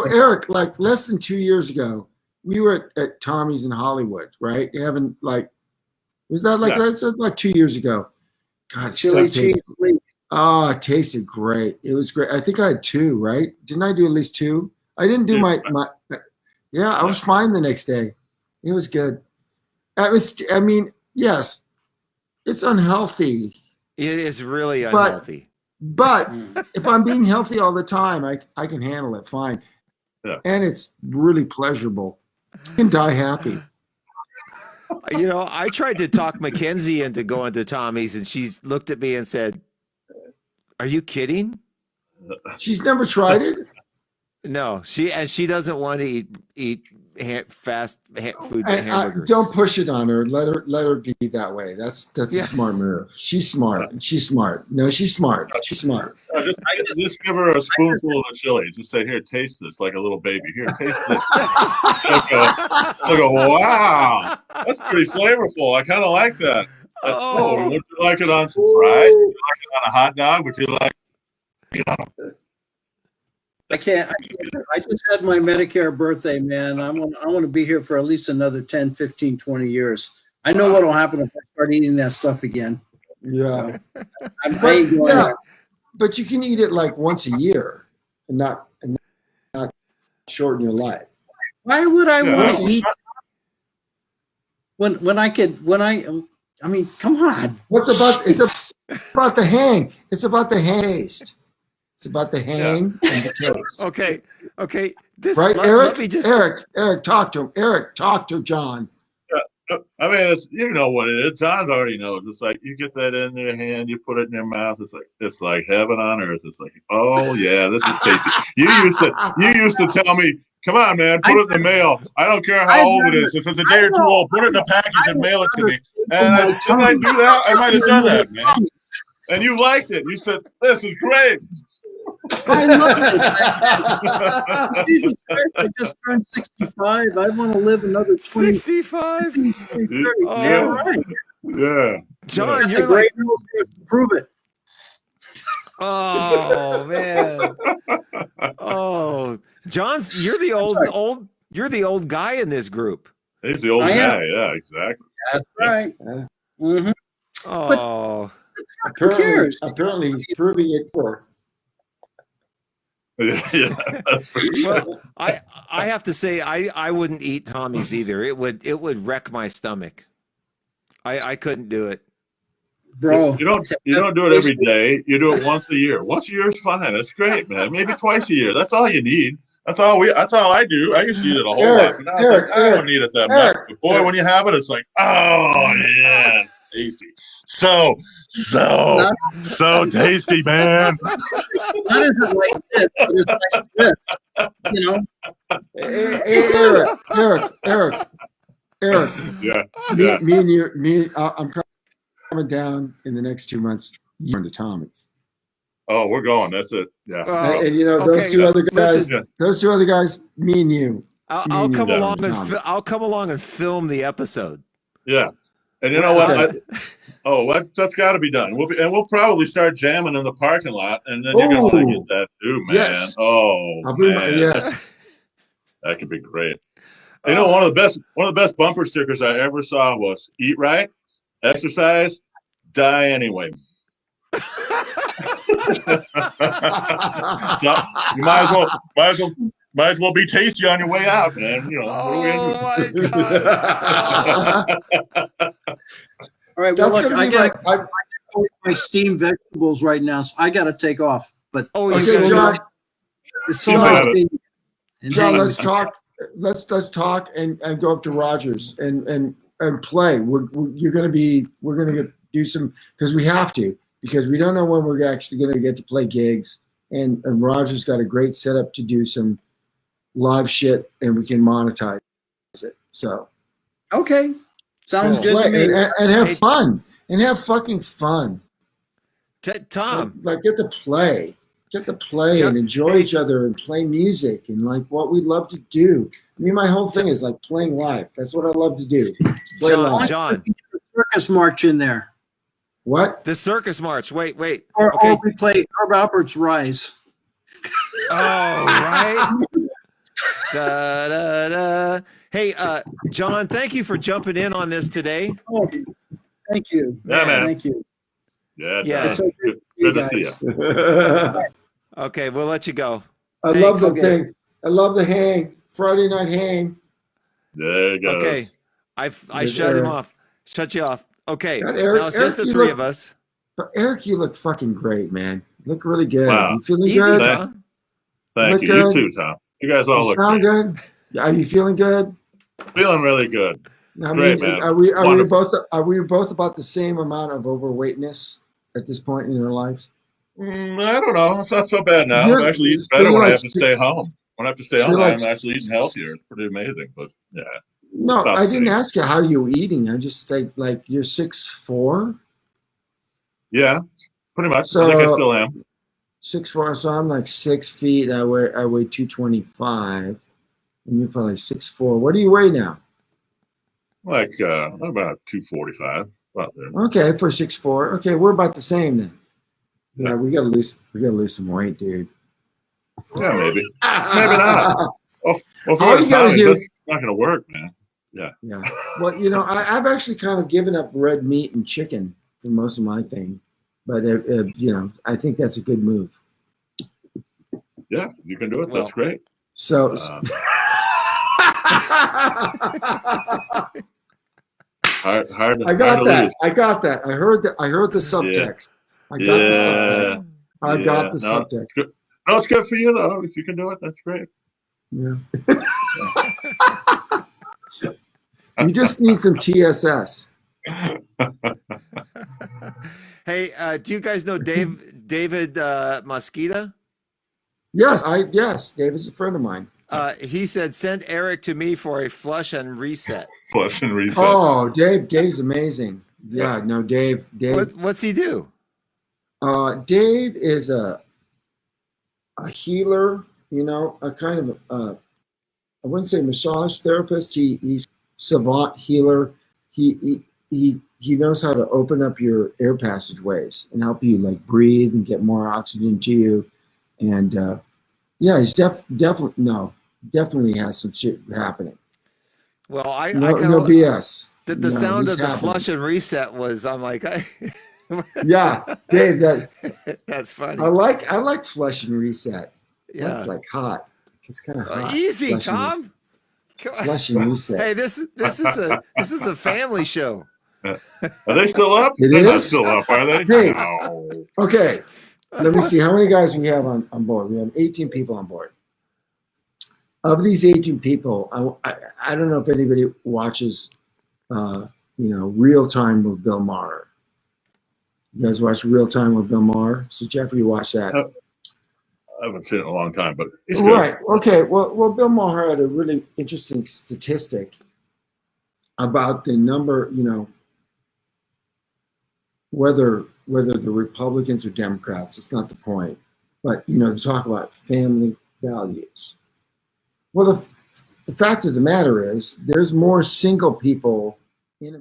Eric, like less than 2 years ago, we were at Tommy's in Hollywood, right? Having was that that's like 2 years ago? God, chili cheese. Oh, it tasted great. It was great. I think I had 2, right? Didn't I do at least 2? I didn't do my. Yeah, I was fine the next day. It was good. I mean, yes, it's unhealthy. It is really unhealthy. But if I'm being healthy all the time, I can handle it fine. Yeah. And it's really pleasurable. You can die happy. I tried to talk Mackenzie into going to Tommy's, and she looked at me and said, "Are you kidding?" She's never tried it. No, she doesn't want to eat fast food hamburgers. Don't push it on her. Let her be that way. That's a smart move. She's smart. She's smart. No, she's smart. She's smart. Just give her a spoonful of the chili. Just say, "Here, taste this," like a little baby. Here, taste this. She'll go, wow, that's pretty flavorful. I kind of like that. Would you like it on some fries? Would you like it on a hot dog? Would you like? I can't. I just had my Medicare birthday, man. I want to be here for at least another 10, 15, 20 years. I know what will happen if I start eating that stuff again. Yeah. But you can eat it like once a year and not shorten your life. Why would I want to eat when I mean, come on. It's about the hang. It's about the haste. It's about the hang and the taste. Okay. Eric, talk to him. Eric, talk to John. I mean, it's what it is. John already knows. It's like you get that in your hand, you put it in your mouth. It's like heaven on earth. It's like, oh yeah, this is tasty. You used to tell me, come on, man, put it in the mail. I don't care how old it is. If it's a day or two old, put it in the package and mail it to me. And didn't I do that? I might have done that, man. And you liked it. You said, this is great. I love it. Jesus Christ, I just turned 65. I want to live another 20. 65? Yeah, right. Yeah. John, you're great to prove it. Oh, man. Oh, John's, you're the old guy in this group. He's the old guy. Yeah, exactly. That's right. Mm-hmm. Oh. Apparently he's proving it for. Yeah, that's for sure. Well, I have to say I wouldn't eat Tommy's either. It would wreck my stomach. I couldn't do it. Bro, you don't do it every day. You do it once a year. Once a year is fine. That's great, man. Maybe twice a year. That's all you need. That's all I do. I used to eat it a whole lot. But now I don't need it that much. But boy, when you have it, it's like, oh yes. tasty. So tasty, man. That isn't like this, but it's like this. You know, Hey, Eric. Yeah. Me and you, I'm coming down in the next 2 months. You're going to Tommy's. Oh, we're going. That's it. Yeah. And you know, those okay, two other guys, listen. those two other guys, me and you. I'll come Yeah. along and I'll come along and film the episode. Yeah. And you know what? Okay. That's got to be done. We'll probably start jamming in the parking lot, and then you're gonna want to get that too, man. Yes. Oh, man. Yes. That could be great. You know, one of the best bumper stickers I ever saw was "Eat right, exercise, die anyway." So you might as well be tasty on your way out, man. You know. Oh my God. all right. Well, That's look, gonna I be got like, my steamed vegetables right now, so I got to take off. But Oh, it's you okay, so John. nice- it's so You nice got it. being and John, hanging let's with you. talk. Let's talk and go up to Rogers and play. We're going to do some, because we have to, because we don't know when we're actually going to get to play gigs. And Rogers got a great setup to do some live shit, and we can monetize it. So Okay, sounds Cool. good to me. and have fun and have fucking fun. Tom, Like get to play John, and enjoy each other and play music and like what we love to do. I mean, my whole thing is like playing live. That's what I love to do. Play live. John, Circus march in there, What? the circus march. Wait. or Okay. we play Herb Alpert's Rise. Oh, right. Da, da, da. Hey, John, thank you for jumping in on this today. Oh, thank you. Yeah, man. Thank you. Yeah. Yeah. John. It's so Good to see you. Okay, we'll let you go. I love the Okay. thing. I love the hang. Friday night hang. There you go. Okay, I There's shut him Eric. off. Shut you off. Okay, God, Eric- now it's just Eric, the you three look- of us. But Eric, you look fucking great, man. You look really good. Wow. You feeling Easy, good? Tom. Thank Look you. good. You too, Tom. You guys all You look sound great. good. Are you feeling good? Feeling really good. I great, mean, man. are we Wonderful. both about the same amount of overweightness at this point in our lives? I don't know. It's not so bad now. You're- I'm actually eating so better you're when I like have to stay home. When I have to stay so home, you're I'm like- actually eating healthier. It's pretty amazing. But yeah, No, About I didn't same. ask you how you were eating. I just said like you're 6'4", yeah, pretty much. So- I think I still am. 6'4". So I'm like 6 feet. I weigh 225, and you're probably 6'4". What do you weigh now? Like about 245. About there. Okay, for 6'4". Okay, we're about the same then. Yeah, we gotta lose some weight, dude. Yeah, maybe. Maybe not. Well, for All the you gotta time, do- it's not going to work, man. Yeah. Well, I've actually kind of given up red meat and chicken for most of my thing, but I think that's a good move. Yeah, you can do it. Well, That's great. So. Hard I to got that. lose. I got that. I heard the subtext. I got the subtext. I got the No, subtext. it's good. No, it's good for you though. If you can do it, that's great. Yeah. You just need some TSS. Hey, do you guys know David Mosquita? Yes, David's a friend of mine. He said, "Send Eric to me for a flush and reset." Flush and reset. Oh, Dave's amazing. Yeah, no, Dave. What's he do? Dave is a healer. A kind of I wouldn't say massage therapist. He's savant healer. He knows how to open up your air passageways and help you like breathe and get more oxygen to you. And yeah, he's definitely has some shit happening. Well, I No kind of BS. the No, sound he's of the happening. flush and reset was. I'm like, Yeah, Dave. that's funny. I like flush and reset. Yeah. That's like hot. It's kind of hot. Easy, Flush and Tom. Come on. Flush and reset. Hey, this is a family show. Are they still up? It They're not is? still up, are they? Hey. No. Okay, let me see how many guys we have on board. We have 18 people on board. Of these 18 people, I don't know if anybody watches, Real Time with Bill Maher. You guys watch Real Time with Bill Maher? So Jeffrey, you watch that? I haven't seen it in a long time, but he's good. Right. Okay. Well, Bill Maher had a really interesting statistic about the number, whether the Republicans or Democrats, it's not the point, but to talk about family values. Well, the fact of the matter is, there's more single people in America